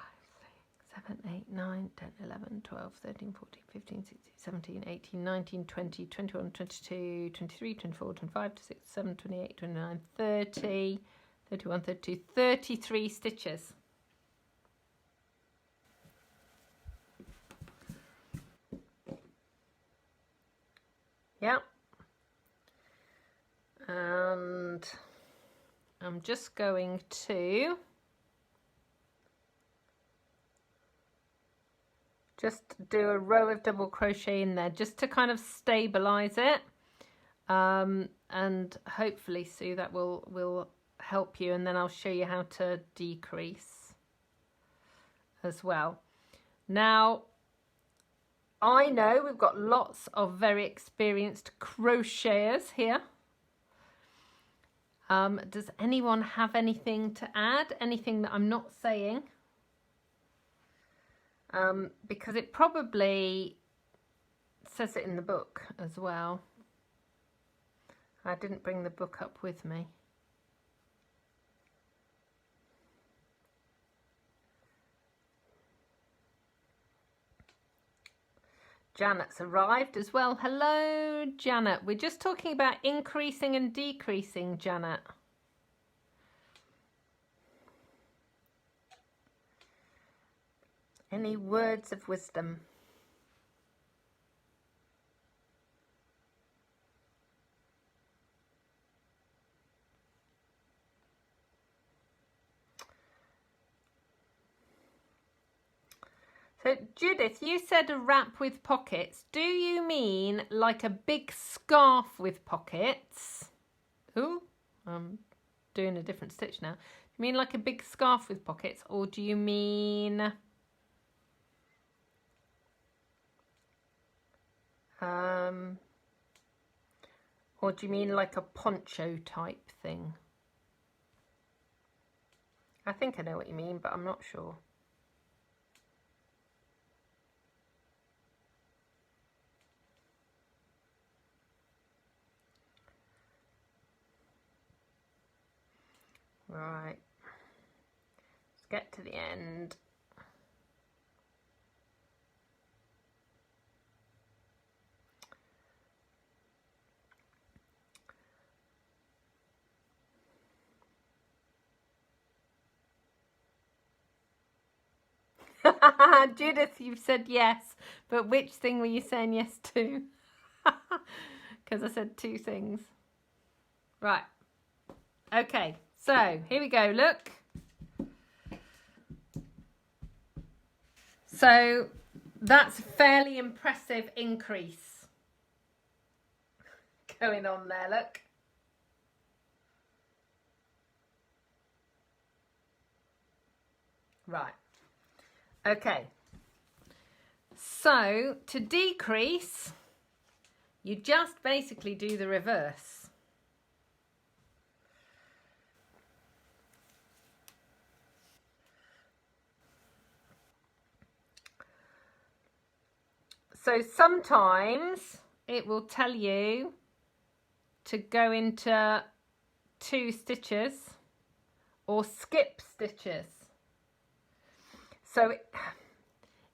6, 7, 8, 9, 10, 11, 12, 13, 14, 15, 16, 17, 18, 19, 20, 21, 22, 23, 24, 25, 26, 27, 28, 29, 30, 31, 32, 33 stitches. Yeah. And I'm just going to just do a row of double crochet in there just to kind of stabilize it, and hopefully, Sue, that will help you, and then I'll show you how to decrease as well. Now, I know we've got lots of very experienced crocheters here. Does anyone have anything to add? Anything that I'm not saying? Because it probably says it in the book as well. I didn't bring the book up with me. Janet's arrived as well. Hello, Janet. We're just talking about increasing and decreasing, Janet. Any words of wisdom? So Judith, you said a wrap with pockets. Do you mean like a big scarf with pockets? Ooh, I'm doing a different stitch now. Do you mean like a big scarf with pockets, or do you mean Or do you mean like a poncho type thing? I think I know what you mean, but I'm not sure. Right. Let's get to the end. Judith, you've said yes, but which thing were you saying yes to? Because I said two things. Right. Okay, so here we go, look. So that's a fairly impressive increase going on there, look. Right. Okay. So to decrease, you just basically do the reverse. So sometimes it will tell you to go into 2 stitches or skip stitches. So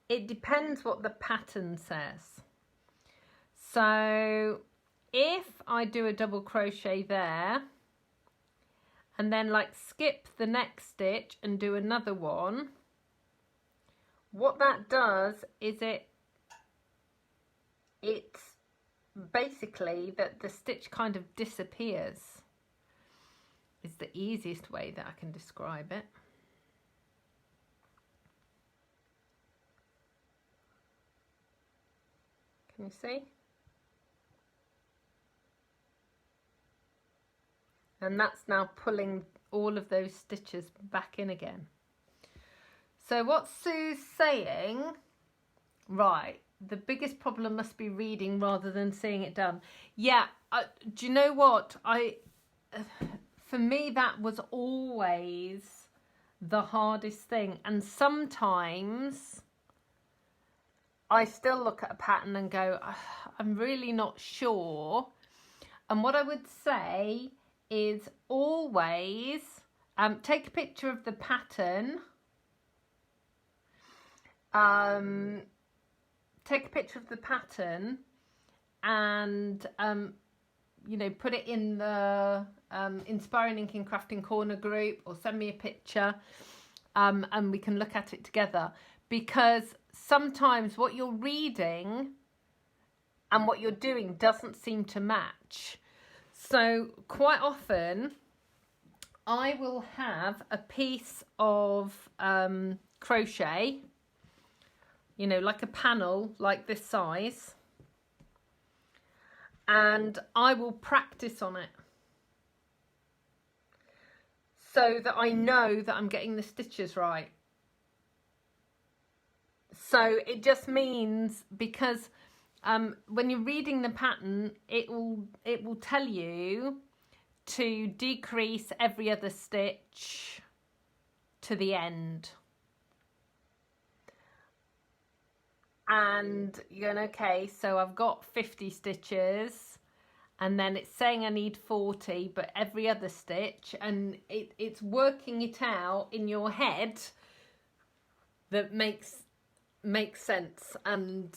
it depends what the pattern says. So if I do a double crochet there and then like skip the next stitch and do another one, what that does is it's basically that the stitch kind of disappears. Is the easiest way that I can describe it. Can you see? And that's now pulling all of those stitches back in again. So what Sue's saying, right, the biggest problem must be reading rather than seeing it done. Yeah, do you know what? For me, that was always the hardest thing. And sometimes I still look at a pattern and go, I'm really not sure. And what I would say is always take a picture of the pattern. Take a picture of the pattern and you know, put it in the Inspiring Inking Crafting Corner group, or send me a picture and we can look at it together, because sometimes what you're reading and what you're doing doesn't seem to match. So quite often I will have a piece of crochet, you know, like a panel like this size, and I will practice on it so that I know that I'm getting the stitches right. So it just means, because when you're reading the pattern, it will tell you to decrease every other stitch to the end. And you're going, okay, so I've got 50 stitches and then it's saying I need 40, but every other stitch, and it's working it out in your head that makes sense. And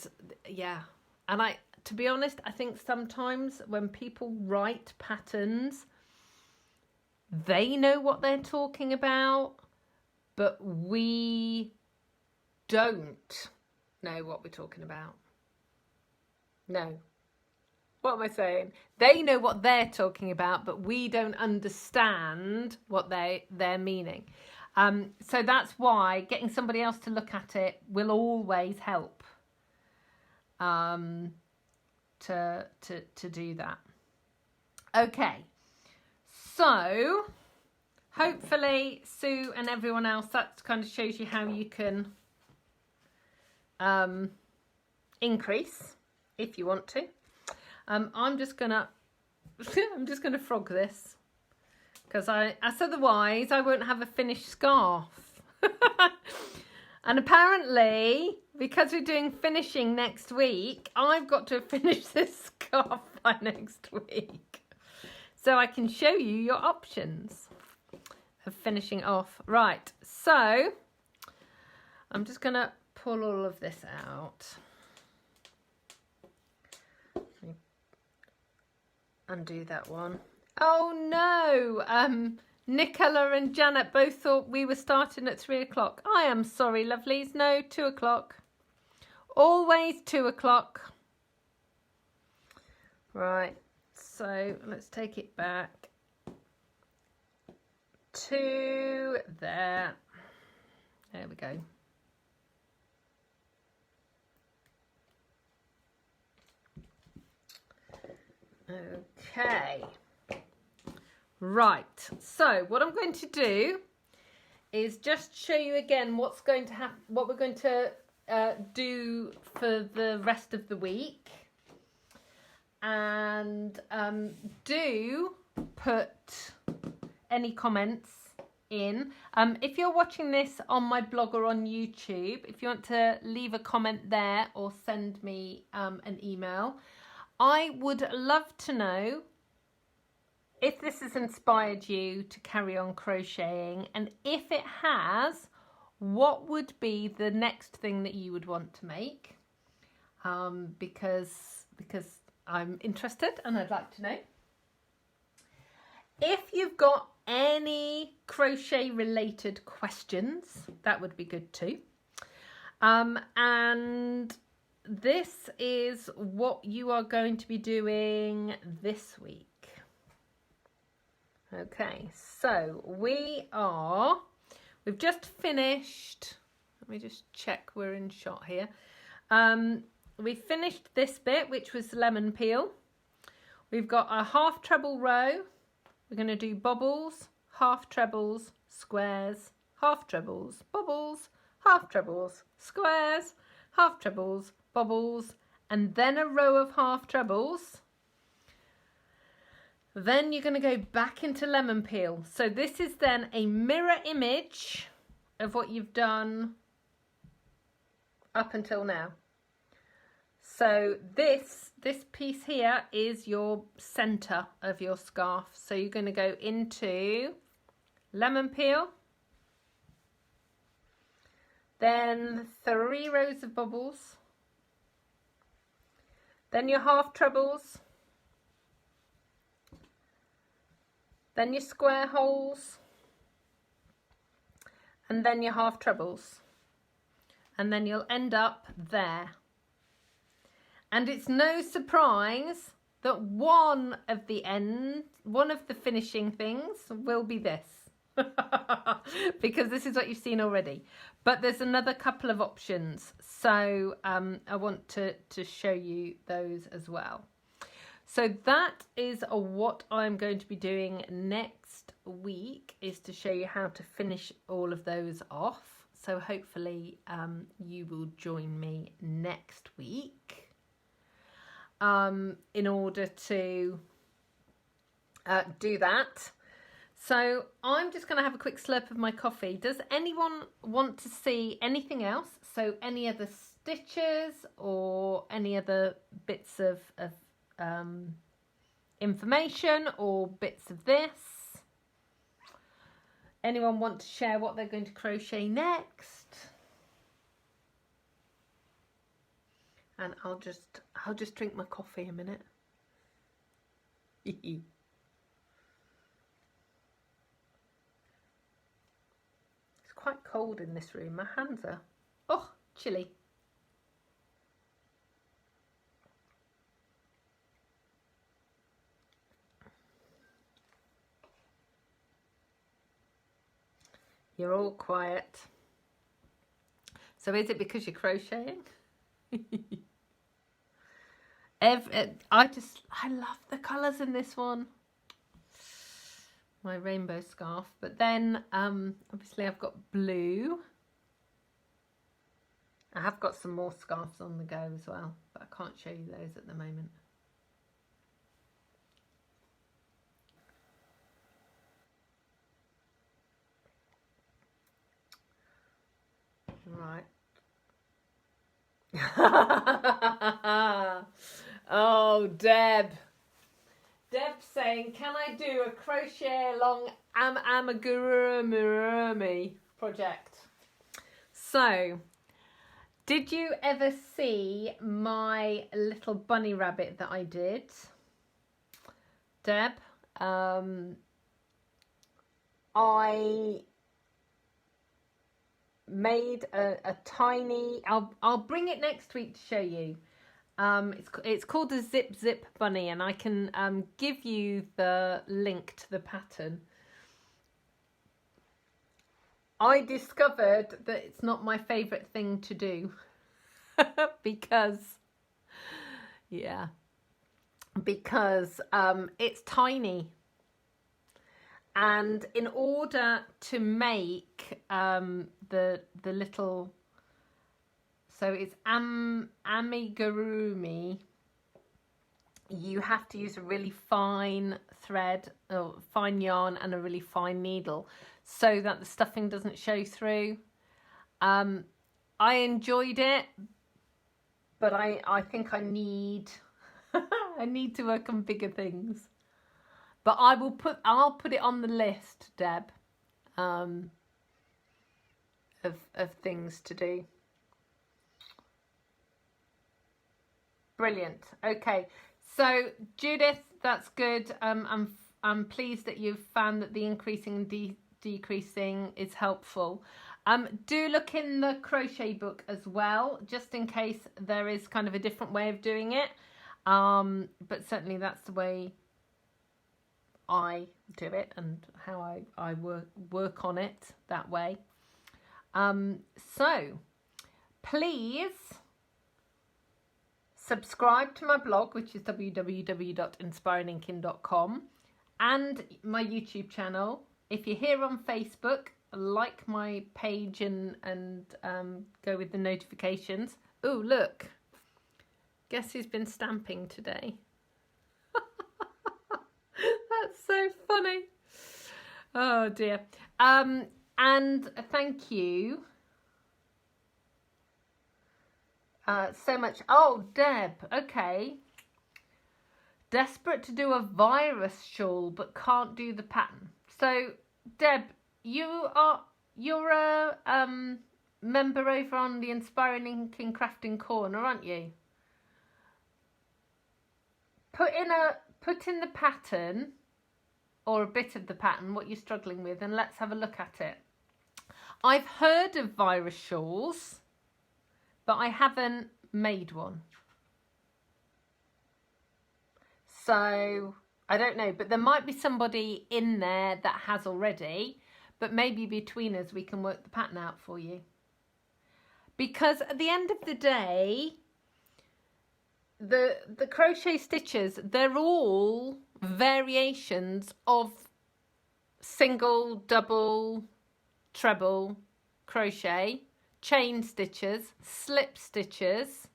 yeah, and to be honest, I think sometimes when people write patterns, they know what they're talking about, but we don't know what we're talking about. No. What am I saying? They know what they're talking about, but we don't understand what they're meaning. So that's why getting somebody else to look at it will always help to do that. Okay. So hopefully Sue and everyone else, that kind of shows you how you can increase if you want to. I'm just gonna frog this because as otherwise I won't have a finished scarf. And apparently, because we're doing finishing next week, I've got to finish this scarf by next week. So I can show you your options of finishing off. Right, so I'm just going to pull all of this out. Undo that one. Oh no! Nicola and Janet both thought we were starting at 3 o'clock. I am sorry, lovelies. No, 2 o'clock. Always 2 o'clock. Right, so let's take it back to there. There we go. Okay. Right, so what I'm going to do is just show you again what's going to happen, what we're going to do for the rest of the week, and do put any comments in. If you're watching this on my blog or on YouTube, if you want to leave a comment there or send me an email, I would love to know if this has inspired you to carry on crocheting, and if it has, what would be the next thing that you would want to make? Because I'm interested and I'd like to know. If you've got any crochet related questions, that would be good too. And this is what you are going to be doing this week. Okay, so we've just finished, let me just check we're in shot here. We finished this bit, which was lemon peel. We've got a half treble row. We're going to do bobbles, half trebles, squares, half trebles, bobbles, half trebles, squares, half trebles, bobbles, and then a row of half trebles. Then you're going to go back into lemon peel. So this is then a mirror image of what you've done up until now. So this piece here is your center of your scarf. So you're going to go into lemon peel, then 3 rows of bobbles, then your half trebles, then your square holes, and then your half trebles, and then you'll end up there. And it's no surprise that one of the finishing things will be this, because this is what you've seen already. But there's another couple of options, so I want to show you those as well. So that is what I'm going to be doing next week, is to show you how to finish all of those off. So hopefully you will join me next week in order to do that. So I'm just going to have a quick slurp of my coffee. Does anyone want to see anything else? So any other stitches or any other bits of information or bits of this? Anyone want to share what they're going to crochet next? And I'll just drink my coffee a minute. It's quite cold in this room. My hands are chilly. You're all quiet. So is it because you're crocheting? I love the colours in this one. My rainbow scarf. But then obviously I've got blue. I have got some more scarves on the go as well, but I can't show you those at the moment. Right. Oh, Deb. Deb's saying, can I do a crochet-along amigurumi project? So, did you ever see my little bunny rabbit that I did? Deb, I made a tiny, I'll bring it next week to show you. It's called a Zip Zip Bunny, and I can give you the link to the pattern. I discovered that it's not my favourite thing to do because it's tiny. And in order to make the little, so it's amigurumi, you have to use a really fine thread or fine yarn and a really fine needle so that the stuffing doesn't show through. I enjoyed it, but I think I need I need to work on bigger things. But I'll put it on the list, Deb, of things to do. Brilliant. Okay, so Judith, that's good. I'm pleased that you've found that the increasing and decreasing is helpful. Do look in the crochet book as well, just in case there is kind of a different way of doing it. But certainly that's the way I do it and how I work on it that way. So please subscribe to my blog, which is www.inspiringinkin.com, and my YouTube channel. If you're here on Facebook, like my page and go with the notifications. Oh, look. Guess who's been stamping today? That's so funny. Oh dear. And thank you so much. Oh, Deb. Okay. Desperate to do a virus shawl, but can't do the pattern. So, Deb, you're a member over on the Inspiring Inkin Crafting Corner, aren't you? Put in the pattern, or a bit of the pattern, what you're struggling with, and let's have a look at it. I've heard of virus shawls, but I haven't made one. So I don't know, but there might be somebody in there that has already, but maybe between us we can work the pattern out for you. Because at the end of the day, the crochet stitches, they're all variations of single, double, treble crochet, chain stitches, slip stitches.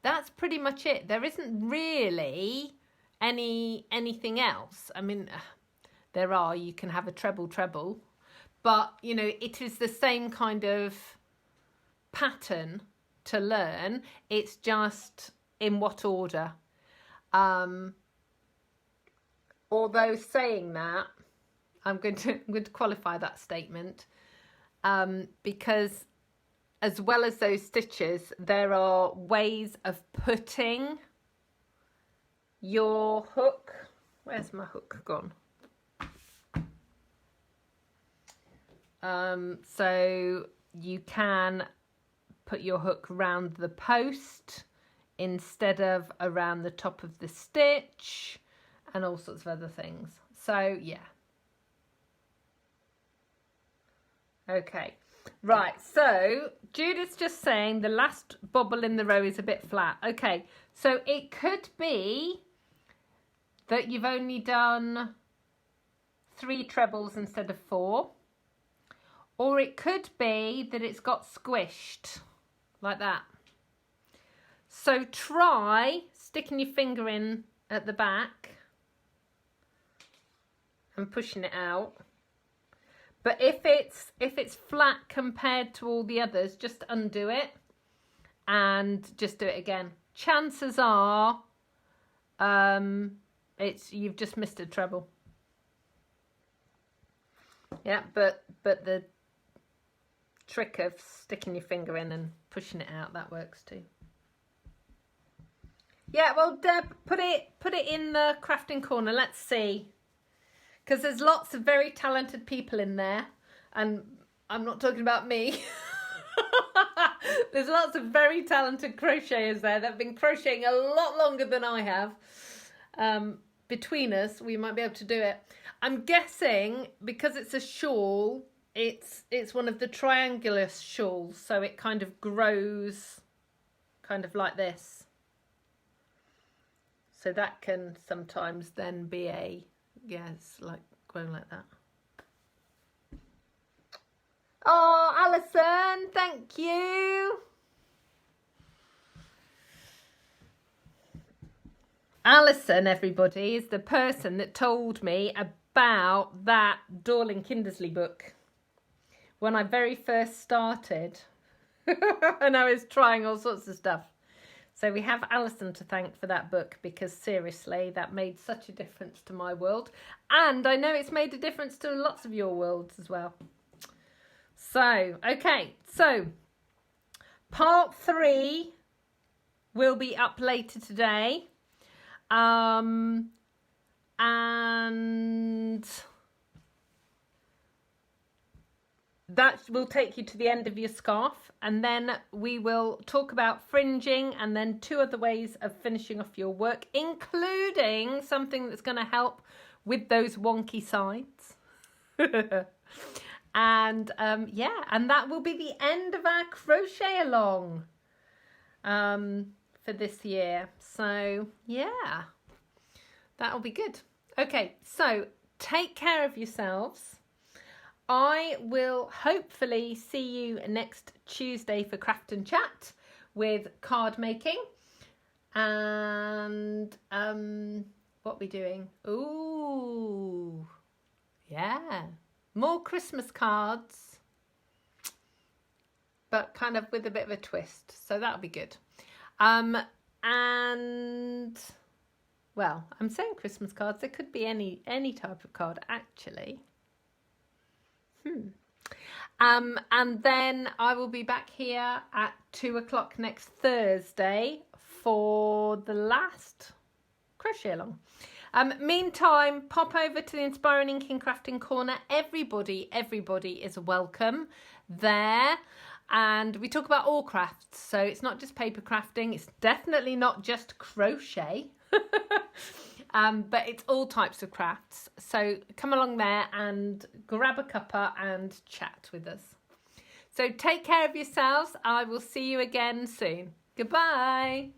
That's pretty much it. There isn't really anything else. I mean, there are, you can have a treble, but you know, it is the same kind of pattern to learn. It's just in what order. Although saying that, I'm going to qualify that statement, because as well as those stitches, there are ways of putting your hook. Where's my hook gone? So you can put your hook round the post instead of around the top of the stitch, and all sorts of other things. So yeah. Okay, right, so Judith's just saying the last bobble in the row is a bit flat. Okay, so it could be that you've only done 3 trebles instead of 4, or it could be that it's got squished. like that. So try sticking your finger in at the back and pushing it out. But if it's flat compared to all the others, just undo it and just do it again. Chances are you've just missed a treble. Yeah, but the trick of sticking your finger in and pushing it out, that works too. Yeah, well, Deb, put it in the crafting corner. Let's see. Because there's lots of very talented people in there. And I'm not talking about me. There's lots of very talented crocheters there that have been crocheting a lot longer than I have. Between us, we might be able to do it. I'm guessing because it's a shawl, it's one of the triangular shawls. So it kind of grows kind of like this. So that can sometimes then be it's like growing like that. Oh, Alison, thank you. Alison, everybody, is the person that told me about that Dorling Kindersley book when I very first started. And I was trying all sorts of stuff. So we have Alison to thank for that book, because seriously, that made such a difference to my world. And I know it's made a difference to lots of your worlds as well. So, okay, so part 3 will be up later today. And that will take you to the end of your scarf, and then we will talk about fringing and then 2 other ways of finishing off your work, including something that's going to help with those wonky sides. And yeah, and that will be the end of our crochet along for this year. So yeah, that'll be good. Okay, so take care of yourselves. I will hopefully see you next Tuesday for Craft and Chat with card making. And what are we doing? Ooh, yeah, more Christmas cards, but kind of with a bit of a twist. So that'll be good. And well, I'm saying Christmas cards. There could be any type of card actually. And then I will be back here at 2 o'clock next Thursday for the last crochet along. Meantime, pop over to the Inspiring Inkin Crafting Corner. Everybody is welcome there. And we talk about all crafts. So it's not just paper crafting. It's definitely not just crochet. But it's all types of crafts. So come along there and grab a cuppa and chat with us. So take care of yourselves. I will see you again soon. Goodbye.